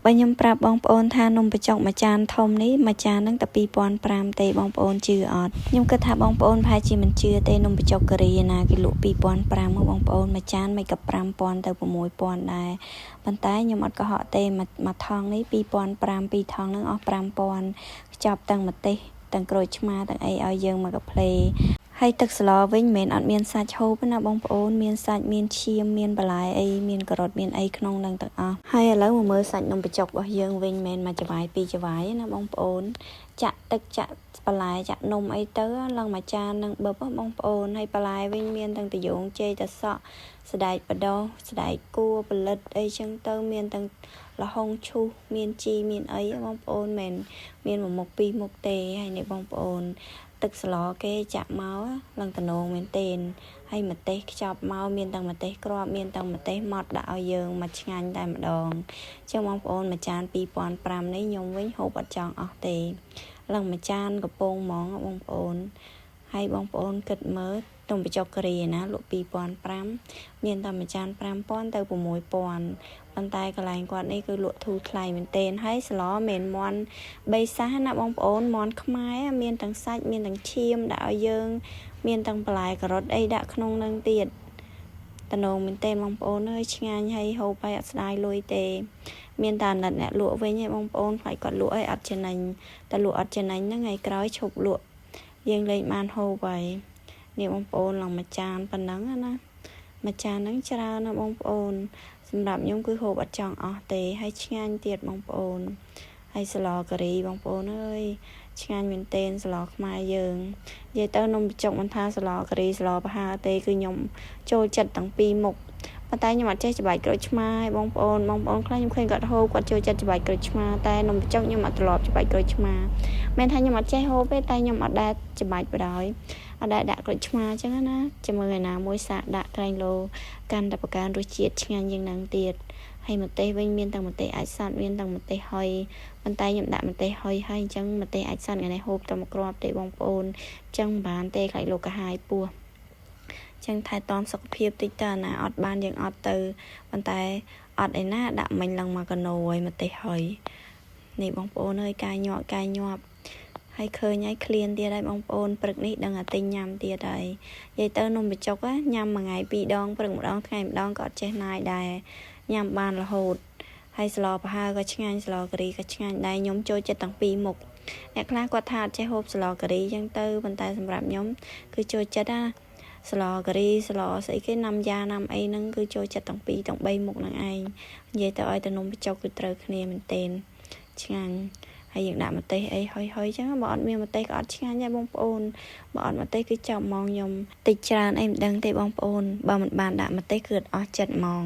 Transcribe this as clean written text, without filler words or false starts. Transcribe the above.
បើខ្ញុំប្រាប់បងប្អូនថានំបញ្ចុកមួយចានធំនេះមួយចានហ្នឹងតែ2500ទេបងប្អូនជឿអត់ខ្ញុំគិតថាបងប្អូនប្រហែលជាមិនជឿទេនំបញ្ចុកកូរ៉េណាគេលក់2500មកបងប្អូនមួយចានមិនក៏5000ទៅ6000ដែរប៉ុន្តែខ្ញុំអត់កុហកទេមួយថងនេះ2500ពីរថងហ្នឹងអស់5000ខ្ចប់ទាំងម្ទេសទាំងក្រូចឆ្មាទាំងអីឲ្យយើងមកកាផ្លេហើយទឹកស្លវិញមិនមែនអត់មានសាច់ហូបណាបងប្អូនមានសាច់មានឈាមមានបន្លែអីមានការ៉ុតមានអីក្នុងនឹងទាំងអស់ហើយឥឡូវមកមើលសាច់នំបញ្ចុករបស់យើងវិញមិនមែនមួយច្បាយពីរច្បាយណាបងប្អូនចាក់ទឹកចាក់បន្លែចាក់នំអីទៅឡើងមួយចាននឹងបឹបបងប្អូនហើយបន្លែវិញមានទាំងតាយោងចេកតសក់សណ្ដែកបដោះសណ្ដែកគួរផលិតអីចឹងទៅមានទាំងលហុងឈូសមានជីមានអីបងប្អូនមិនមានមួយមុខពីរមុខទេហើយនេះបងប្អូនទឹកស្លគេចាក់មកឡើងតំណងមែនទេហើយម្ទេសខ្ចប់មកមានទាំងម្ទេសគ្រាប់មានទាំងម្ទេសម៉ត់ដាក់ឲ្យយើងមកឆ្ងាញ់តែម្ដងចឹងបងប្អូនមួយចាន2500នេះខ្ញុំវិញហូបអត់ចង់អស់ទេឡើងមួយចានកំពងហ្មងបងប្អូនហើយបងប្អូនគិតមើលនំបញ្ចុកកូរ៉េណាលក់2500មានតែមួយចាន5000ទៅ6000ប៉ុន្តែកន្លែងគាត់នេះគឺលក់ធូរថ្លៃមែនទែនហើយស្លមិនមន់បីសាសណាបងប្អូនមន់ខ្មែរមានទាំងសាច់មានទាំងឈាមដាក់ឲ្យយើងមានទាំងបន្លែការ៉ុតអីដាក់ក្នុងនឹងទៀតតំណងមែនទែនបងប្អូនអើយឆ្ងាញ់ហើយហូបហើយអត់ស្ដាយលុយទេមានតែអាណិតអ្នកលក់វិញឯងបងប្អូនខ្លាចគាត់លក់ឲ្យអត់ចំណេញតែលក់អត់ចំណេញហ្នឹងថ្ងៃក្រោយឈប់លក់យើងលេងបានហូបហើយនេះបងប្អូនឡើងមួយចានប៉ុណ្ណឹងណាមួយចានហ្នឹងច្រើនណាបងប្អូនសម្រាប់ខ្ញុំគឺហូបអត់ចង់អស់ទេហើយឆ្ងាញ់ទៀតបងប្អូនហើយស្លការីបងប្អូនអើយឆ្ងាញ់មែនទែនស្លខ្មែរយើងនិយាយទៅនំបញ្ចុកមិនថាស្លការីស្លប្រហើទេគឺខ្ញុំចូលចិត្តទាំងពីរមុខប៉ុន្តែខ្ញុំអត់ចេះច្បាយក្រូចឆ្មាឯងបងប្អូនខ្លះខ្ញុំឃើញគាត់ហូបគាត់ចូលចិត្តច្បាយក្រូចឆ្មាតែនំបញ្ចុកខ្ញុំអត់ទ្រលាប់ច្បាយក្រូចឆ្មាមិនថាខ្ញុំអត់ចេះហូបទេតែខ្ញុំអត់ដែលច្បាយបដ ாய் អត់ដែលដាក់ក្រូចឆ្មាអញ្ចឹងណាចាំមើលឯណាមួយសាកដាក់ក្រែងលោកាន់តែបង្កើនរសជាតិឆ្ងាញ់យ៉ាងហ្នឹងទៀតហើយម្ទេសវិញមានទាំងម្ទេសអាចសាត់មានទាំងម្ទេសហុយប៉ុន្តែខ្ញុំដាក់ម្ទេសហុយហើយអញ្ចឹងម្ទេសអាចសាត់ថ្ងៃនេះហូបតែមួយគ្រាប់ទេបងប្អូនអញ្ចឹងមិនបានទេខ្លាចលោកកាហាយពោះចឹងថែទាំសុខភាពតិចតើណាអត់បានយើងអត់ទៅប៉ុន្តែអត់ឯណាដាក់មិញឡើងមកកណូឲ្យម្ទេសហុយនេះបងប្អូនអើយកាយញាប់ហើយឃើញហើយឃ្លានទៀតហើយបងប្អូនព្រឹកនេះដឹងតែទិញញ៉ាំទៀតហើយនិយាយទៅនំបញ្ចុកញ៉ាំមួយថ្ងៃពីរដងព្រឹកម្ដងថ្ងៃម្ដងក៏អត់ចេះណាយដែរញ៉ាំបានរហូតហើយស្លប្រហើក៏ឆ្ងាញ់ស្លការីក៏ឆ្ងាញ់ដែរខ្ញុំចូលចិត្តទាំងពីរមុខអ្នកខ្លះគាត់ថាអត់ចេះហូបស្លការីចឹងទៅប៉ុន្តែសម្រាប់ខ្ញុំគឺចូលចិត្តណាស្លការីស្លស្អីគេណាំយ៉ាណាំអីហ្នឹងគឺចូលចិត្តទាំងពីរទាំង3មុខហ្នឹងឯងនិយាយទៅឲ្យតែនំបញ្ចុកគឺត្រូវគ្នាមែនទែនឆ្ងាញ់ហើយយើងដាក់ម្ទេសអីហុយចឹងបើអត់មានម្ទេសក៏អត់ឆ្ងាញ់ដែរបងប្អូនបើអត់ម្ទេសគឺចាប់ហ្មងខ្ញុំតិចច្រើនអីមិនដឹងទេបងប្អូនបើមិនបានដាក់ម្ទេសគឺអត់អស់ចិត្តហ្មង